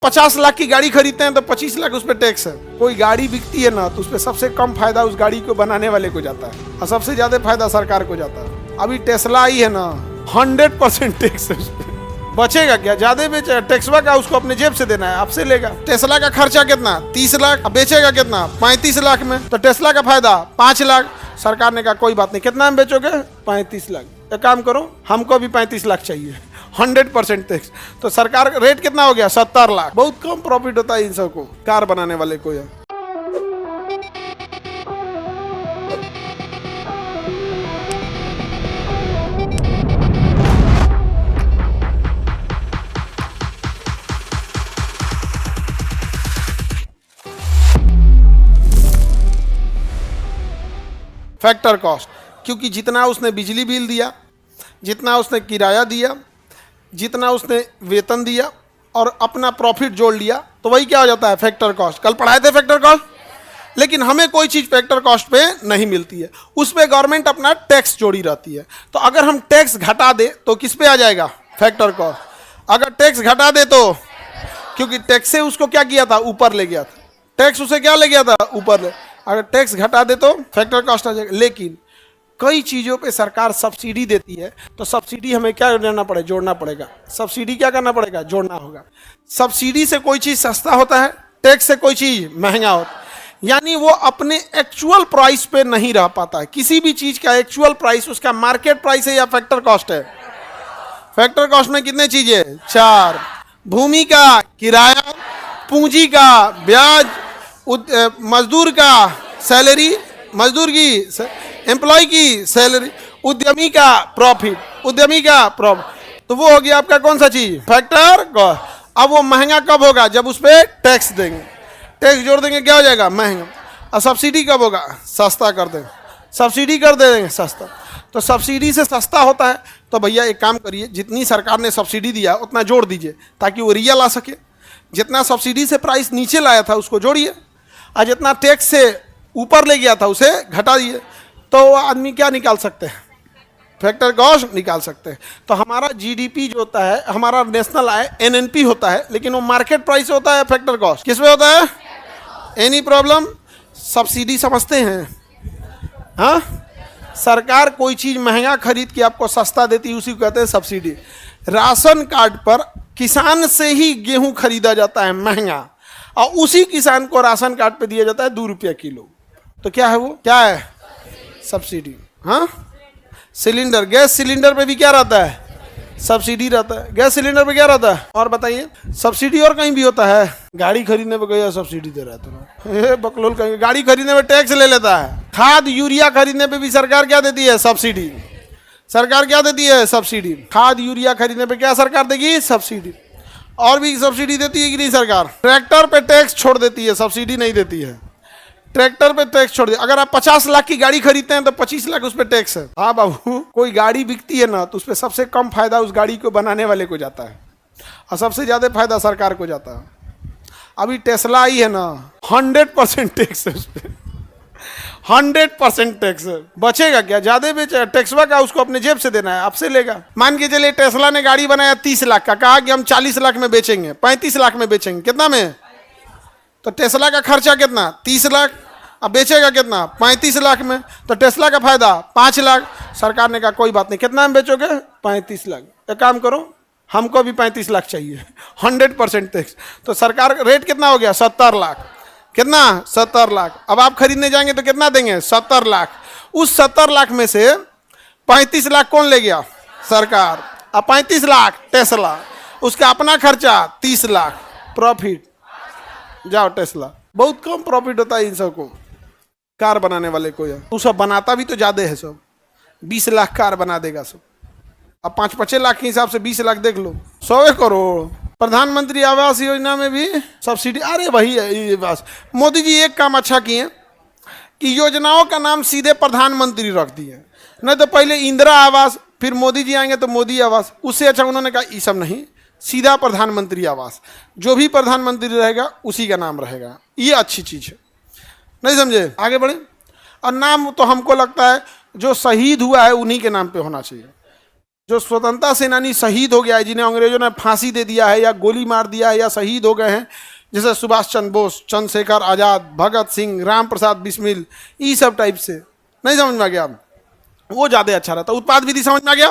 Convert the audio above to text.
50 लाख की गाड़ी खरीदते हैं तो 25 लाख उस पर टैक्स है। कोई गाड़ी बिकती है ना तो उस पर सबसे कम फायदा उस गाड़ी को बनाने वाले को जाता है और सबसे ज्यादा फायदा सरकार को जाता है। अभी टेस्ला आई है ना, 100% टैक्स है उस पर। बचेगा क्या? ज्यादा बेचेगा, टैक्सवा का उसको अपने जेब से देना है, आपसे लेगा। टेस्ला का खर्चा कितना? 30 लाख। अब बेचेगा कितना? 35 लाख में। तो टेस्ला का फायदा 5 लाख। सरकार ने कहा कोई बात नहीं, कितना में बेचोगे? 35 लाख। एक काम करो, हमको भी 35 लाख चाहिए, 100% टैक्स। तो सरकार रेट कितना हो गया? 70 लाख। बहुत कम प्रॉफिट होता है इन सबको, कार बनाने वाले को। यार फैक्टर कॉस्ट, क्योंकि जितना उसने बिजली बिल दिया, जितना उसने किराया दिया, जितना उसने वेतन दिया और अपना प्रॉफिट जोड़ लिया, तो वही क्या हो जाता है? Factor cost. कल पढ़ाए थे फैक्टर कॉस्ट। लेकिन हमें कोई चीज़ फैक्टर कॉस्ट पे नहीं मिलती है, उस पे गवर्नमेंट अपना टैक्स जोड़ी रहती है। तो अगर हम टैक्स घटा दे तो किस पे आ जाएगा? Factor cost. अगर टैक्स घटा दे तो, क्योंकि टैक्स से उसको क्या किया था? ऊपर ले गया था। टैक्स उसे क्या ले गया था? ऊपर ले। अगर टैक्स घटा दे तो फैक्टर कॉस्ट आ जाएगा। लेकिन कई चीज़ों पे सरकार सब्सिडी देती है, तो सब्सिडी हमें क्या करना पड़ेगा? जोड़ना पड़ेगा। सब्सिडी क्या करना पड़ेगा? जोड़ना होगा। सब्सिडी से कोई चीज़ सस्ता होता है, टैक्स से कोई चीज़ महंगा होता है। यानी वो अपने एक्चुअल प्राइस पे नहीं रह पाता है। किसी भी चीज़ का एक्चुअल प्राइस उसका मार्केट प्राइस है या फैक्टर कॉस्ट है? फैक्टर कॉस्ट में कितने चीज़ें? 4। भूमि का किराया, पूंजी का ब्याज, मजदूर का सैलरी, मजदूर की एम्प्लॉय की सैलरी, उद्यमी का प्रॉफिट, उद्यमी का प्रॉफिट। तो वो हो गया आपका कौन सा चीज? Factor cost. अब वो महंगा कब होगा? जब उस पर टैक्स देंगे। टैक्स जोड़ देंगे, क्या हो जाएगा? महंगा। और सब्सिडी कब होगा? सस्ता कर देंगे। सब्सिडी कर देंगे सस्ता। तो सब्सिडी से सस्ता होता है। तो भैया एक काम करिए, जितनी सरकार ने सब्सिडी दिया उतना जोड़ दीजिए ताकि वो रियल आ सके। जितना सब्सिडी से प्राइस नीचे लाया था उसको जोड़िए, और जितना टैक्स से ऊपर ले गया था उसे घटा दिए। तो वो आदमी क्या निकाल सकते हैं? फैक्टर कॉस्ट निकाल सकते हैं। तो हमारा जीडीपी जो होता है, हमारा नेशनल आय एनएनपी होता है, लेकिन वो मार्केट प्राइस होता है। फैक्टर कॉस्ट किस में होता है? Any problem? सब्सिडी समझते हैं? हाँ, सरकार कोई चीज़ महंगा खरीद के आपको सस्ता देती है, उसी को कहते हैं सब्सिडी। राशन कार्ड पर किसान से ही गेहूं खरीदा जाता है महंगा, और उसी किसान को राशन कार्ड पे दिया जाता है 2 रुपया किलो। तो क्या है वो? क्या है? सब्सिडी। हाँ, सिलेंडर, गैस सिलेंडर पे भी क्या रहता है? सब्सिडी रहता है। गैस सिलेंडर पे क्या रहता है? और बताइए, सब्सिडी और कहीं भी होता है? गाड़ी खरीदने पे गया सब्सिडी दे रहा है, बकलोल कहीं। गाड़ी खरीदने में टैक्स ले लेता है। खाद यूरिया खरीदने पे भी सरकार क्या देती है? सब्सिडी। सरकार क्या देती है? सब्सिडी। खाद यूरिया खरीदने पे क्या सरकार देगी? सब्सिडी। और भी सब्सिडी देती है कि नहीं सरकार? ट्रैक्टर पे टैक्स छोड़ देती है, सब्सिडी नहीं देती है। ट्रैक्टर पे टैक्स छोड़ दिया। अगर आप 50 लाख की गाड़ी खरीदते हैं तो 25 लाख उस पर टैक्स है। हाँ बाबू, कोई गाड़ी बिकती है ना तो उस पर सबसे कम फायदा उस गाड़ी को बनाने वाले को जाता है और सबसे ज्यादा फायदा सरकार को जाता है। अभी टेस्ला आई है ना, 100% टैक्स है उस पर, 100% टैक्स है। बचेगा क्या? ज्यादा बेचेगा, टैक्सवा का उसको अपने जेब से देना है, आपसे लेगा। मान के चलिए टेस्ला ने गाड़ी बनाया 30 लाख का, कहा कि हम 40 लाख में बेचेंगे, 35 लाख में बेचेंगे। कितना में? तो टेस्ला का खर्चा कितना? 30 लाख। अब बेचेगा कितना? 35 लाख में। तो टेस्ला का फायदा 5 लाख। सरकार ने कहा कोई बात नहीं, कितना में बेचोगे? 35 लाख। एक काम करो, हमको भी 35 लाख चाहिए, 100% टैक्स। तो सरकार रेट कितना हो गया? 70 लाख। कितना? 70 लाख। अब आप खरीदने जाएंगे तो कितना देंगे? 70 लाख। उस 70 लाख में से 35 लाख कौन ले गया? सरकार। अब 35 लाख टेस्ला, उसका अपना खर्चा 30 लाख प्रॉफिट। जाओ टेस्ला। बहुत कम प्रॉफिट होता है इन सबको, कार बनाने वाले को। यार वो सब बनाता भी तो ज्यादा है, सब 20 लाख कार बना देगा सब। अब 5-5 लाख के हिसाब से 20 लाख देख लो, 100 करोड़। प्रधानमंत्री आवास योजना में भी सब्सिडी। अरे वही है बस। मोदी जी एक काम अच्छा किए कि योजनाओं का नाम सीधे प्रधानमंत्री रख दिए। नहीं तो पहले इंदिरा आवास, फिर मोदी जी आएंगे तो मोदी आवास। उससे अच्छा उन्होंने कहा ये सब नहीं, सीधा प्रधानमंत्री आवास। जो भी प्रधानमंत्री रहेगा उसी का नाम रहेगा। ये अच्छी चीज़ है, नहीं समझे? आगे बढ़े। और नाम तो हमको लगता है जो शहीद हुआ है उन्हीं के नाम पे होना चाहिए। जो स्वतंत्रता सेनानी शहीद हो गया है, जिन्हें अंग्रेजों ने फांसी दे दिया है या गोली मार दिया है या शहीद हो गए हैं, जैसे सुभाष चंद्र बोस, चंद्रशेखर आजाद, भगत सिंह, राम प्रसाद बिस्मिल, ये सब टाइप से, नहीं समझ में आ गया? वो ज़्यादा अच्छा रहता। उत्पाद विधि समझ में आ गया?